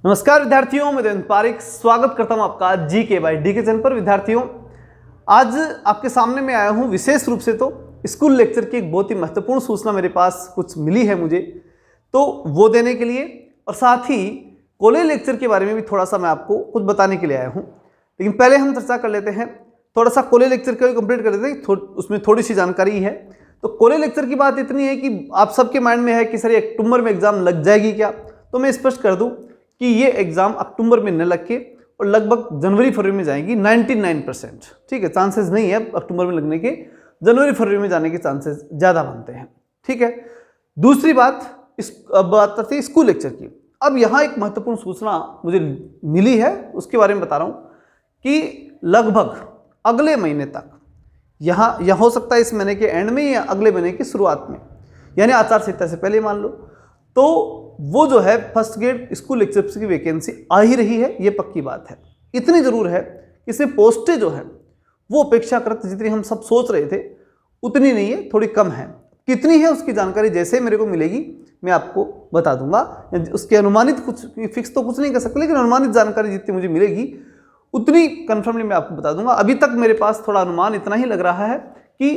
नमस्कार विद्यार्थियों, मैं देवेंद्र पारिक स्वागत करता हूं आपका जीके बाय डीके चैनल पर। विद्यार्थियों, आज आपके सामने मैं आया हूं विशेष रूप से तो स्कूल लेक्चर की एक बहुत ही महत्वपूर्ण सूचना मेरे पास कुछ मिली है मुझे, तो वो देने के लिए और साथ ही कॉलेज लेक्चर के बारे में भी थोड़ा सा मैं आपको कुछ बताने के लिए आया हूँ। लेकिन पहले हम चर्चा कर लेते हैं, थोड़ा सा कॉलेज लेक्चर का भी कंप्लीट कर लेते हैं, उसमें थोड़ी सी जानकारी है। तो कॉलेज लेक्चर की बात इतनी है कि आप सबके माइंड में है कि सर अक्टूबर में एग्जाम लग जाएगी क्या, तो मैं स्पष्ट कर दूं कि ये एग्जाम अक्टूबर में न लग के और लगभग जनवरी फरवरी में जाएगी 99%। ठीक है, चांसेस नहीं है अक्टूबर में लगने के, जनवरी फरवरी में जाने के चांसेस ज़्यादा बनते हैं। ठीक है, दूसरी बात अब बात करते हैं स्कूल लेक्चर की। अब यहाँ एक महत्वपूर्ण सूचना मुझे मिली है, उसके बारे में बता रहा हूँ कि लगभग अगले महीने तक यहाँ हो सकता है इस महीने के एंड में या अगले महीने की शुरुआत में, यानी आचार संहिता से पहले मान लो, तो वो जो है फर्स्ट ग्रेड स्कूल लेक्चरर्स की वैकेंसी आ ही रही है, ये पक्की बात है। इतनी जरूर है कि इसमें पोस्टें जो है वो अपेक्षाकृत जितनी हम सब सोच रहे थे उतनी नहीं है, थोड़ी कम है। कितनी है उसकी जानकारी जैसे मेरे को मिलेगी मैं आपको बता दूंगा। उसके अनुमानित कुछ फिक्स तो कुछ नहीं कर सकते, लेकिन अनुमानित जानकारी जितनी मुझे मिलेगी उतनी कन्फर्मली मैं आपको बता दूंगा। अभी तक मेरे पास थोड़ा अनुमान इतना ही लग रहा है कि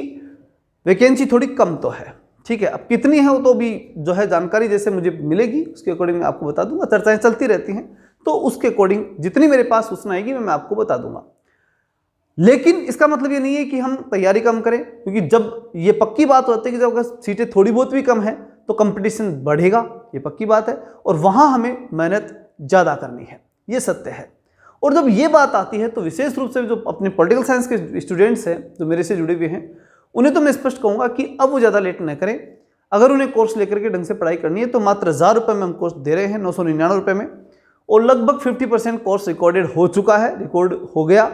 वैकेंसी थोड़ी कम तो है। ठीक है, अब कितनी है वो तो भी जो है जानकारी जैसे मुझे मिलेगी उसके अकॉर्डिंग मैं आपको बता दूंगा। चर्चाएं चलती रहती हैं, तो उसके अकॉर्डिंग जितनी मेरे पास सूचना आएगी मैं आपको बता दूंगा। लेकिन इसका मतलब ये नहीं है कि हम तैयारी कम करें, क्योंकि जब ये पक्की बात होती है कि जब अगर सीटें थोड़ी बहुत भी कम है तो कंपटीशन बढ़ेगा, ये पक्की बात है, और वहां हमें मेहनत ज़्यादा करनी है, ये सत्य है। और जब ये बात आती है तो विशेष रूप से जो अपने पॉलिटिकल साइंस के स्टूडेंट्स हैं जो मेरे से जुड़े हुए हैं, उन्हें तो मैं स्पष्ट कहूँगा कि अब वो ज़्यादा लेट न करें। अगर उन्हें कोर्स लेकर के ढंग से पढ़ाई करनी है तो मात्र 1000 रुपये में हम कोर्स दे रहे हैं, 999 रुपये में, और लगभग 50% कोर्स रिकॉर्डेड हो चुका है, रिकॉर्ड हो गया।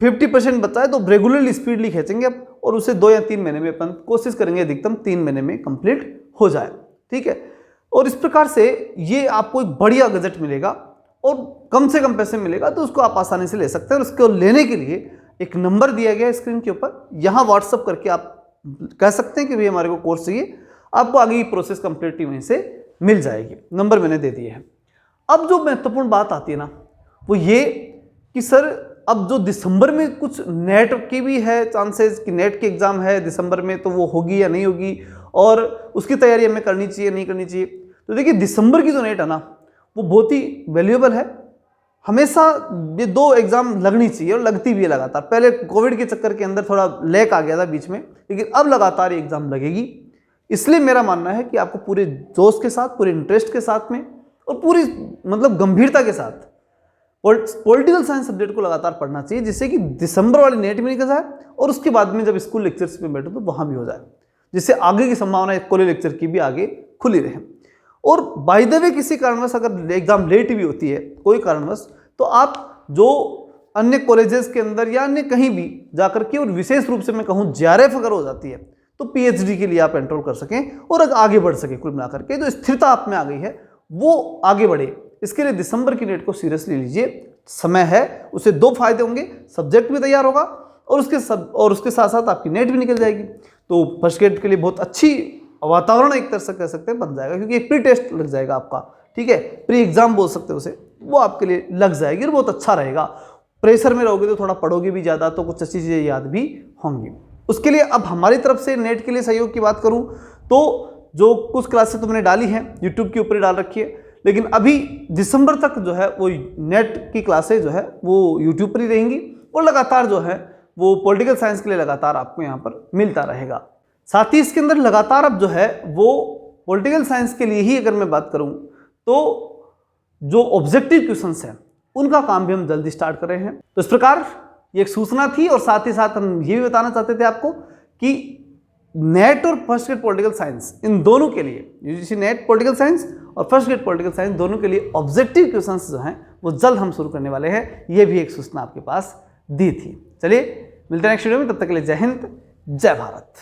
50% बचा है तो रेगुलरली स्पीडली खींचेंगे अब, और उसे 2 या 3 महीने में अपन कोशिश करेंगे अधिकतम 3 महीने में कंप्लीट हो जाए। ठीक है, और इस प्रकार से ये आपको एक बढ़िया गजट मिलेगा और कम से कम पैसे मिलेगा, तो उसको आप आसानी से ले सकते हैं। और उसको लेने के लिए एक नंबर दिया गया है स्क्रीन के ऊपर, यहाँ व्हाट्सअप करके आप कह सकते हैं कि भैया हमारे को कोर्स चाहिए, आपको आगे की प्रोसेस कंप्लीटली वहीं से मिल जाएगी। नंबर मैंने दे दिए हैं। अब जो महत्वपूर्ण बात आती है ना, वो ये कि सर अब जो दिसंबर में कुछ नेट की भी है चांसेस कि नेट की एग्जाम है दिसंबर में, तो वो होगी या नहीं होगी, और उसकी तैयारी हमें करनी चाहिए नहीं करनी चाहिए। तो देखिए, दिसंबर की जो नेट है ना वो बहुत ही वैल्यूएबल है। हमेशा ये 2 एग्जाम लगनी चाहिए और लगती भी है लगातार। पहले कोविड के चक्कर के अंदर थोड़ा लैक आ गया था बीच में, लेकिन अब लगातार ये एग्जाम लगेगी। इसलिए मेरा मानना है कि आपको पूरे जोश के साथ, पूरे इंटरेस्ट के साथ में और पूरी मतलब गंभीरता के साथ पॉलिटिकल साइंस सब्जेक्ट को लगातार पढ़ना चाहिए, जिससे कि दिसंबर वाली नेट भी निकल जाए और उसके बाद में जब स्कूल लेक्चर्स में बैठो तो वहाँ भी हो जाए, जिससे आगे की संभावना कॉलेज लेक्चर की भी आगे खुली रहे। और बाय द वे किसी कारणवश अगर एग्जाम लेट भी होती है कोई कारणवश, तो आप जो अन्य कॉलेजेस के अंदर या अन्य कहीं भी जाकर के, और विशेष रूप से मैं कहूँ जेआरएफ अगर हो जाती है तो पीएचडी के लिए आप एनरोल कर सकें और आगे बढ़ सकें। कुल मिलाकर के जो स्थिरता आप में आ गई है वो आगे बढ़े, इसके लिए दिसंबर की नेट को सीरियसली लीजिए। समय है, उससे 2 फायदे होंगे, सब्जेक्ट भी तैयार होगा और उसके साथ साथ आपकी नेट भी निकल जाएगी। तो फर्स्ट ग्रेड के लिए बहुत अच्छी वातावरण एक तरह से कह सकते हैं बन जाएगा, क्योंकि एक प्री टेस्ट लग जाएगा आपका। ठीक है, प्री एग्जाम बोल सकते हो उसे, वो आपके लिए लग जाएगी और बहुत अच्छा रहेगा। प्रेशर में रहोगे तो थोड़ा पढ़ोगे भी ज़्यादा, तो कुछ अच्छी चीज़ें याद भी होंगी। उसके लिए अब हमारी तरफ से नेट के लिए सहयोग की बात करूँ तो जो कुछ क्लासेस तो मैंने डाली हैं यूट्यूब के ऊपर ही डाल रखी है, लेकिन अभी दिसंबर तक जो है वो नेट की क्लासेज जो है वो यूट्यूब पर ही रहेंगी, और लगातार जो है वो पॉलिटिकल साइंस के लिए लगातार आपको यहाँ पर मिलता रहेगा। साथ ही इसके अंदर लगातार अब जो है वो पॉलिटिकल साइंस के लिए ही अगर मैं बात करूं तो जो ऑब्जेक्टिव क्वेश्चंस हैं उनका काम भी हम जल्दी स्टार्ट कर रहे हैं। तो इस प्रकार ये एक सूचना थी, और साथ ही साथ हम ये भी बताना चाहते थे आपको कि नेट और फर्स्ट ग्रेड पॉलिटिकल साइंस इन दोनों के लिए, यूजीसी नेट पॉलिटिकल साइंस और फर्स्ट ग्रेड पॉलिटिकल साइंस दोनों के लिए ऑब्जेक्टिव क्वेश्चंस जो हैं वो जल्द हम शुरू करने वाले हैं। ये भी एक सूचना आपके पास दी थी। चलिए मिलते हैं नेक्स्ट वीडियो में, तब तक के लिए जय हिंद, जय भारत।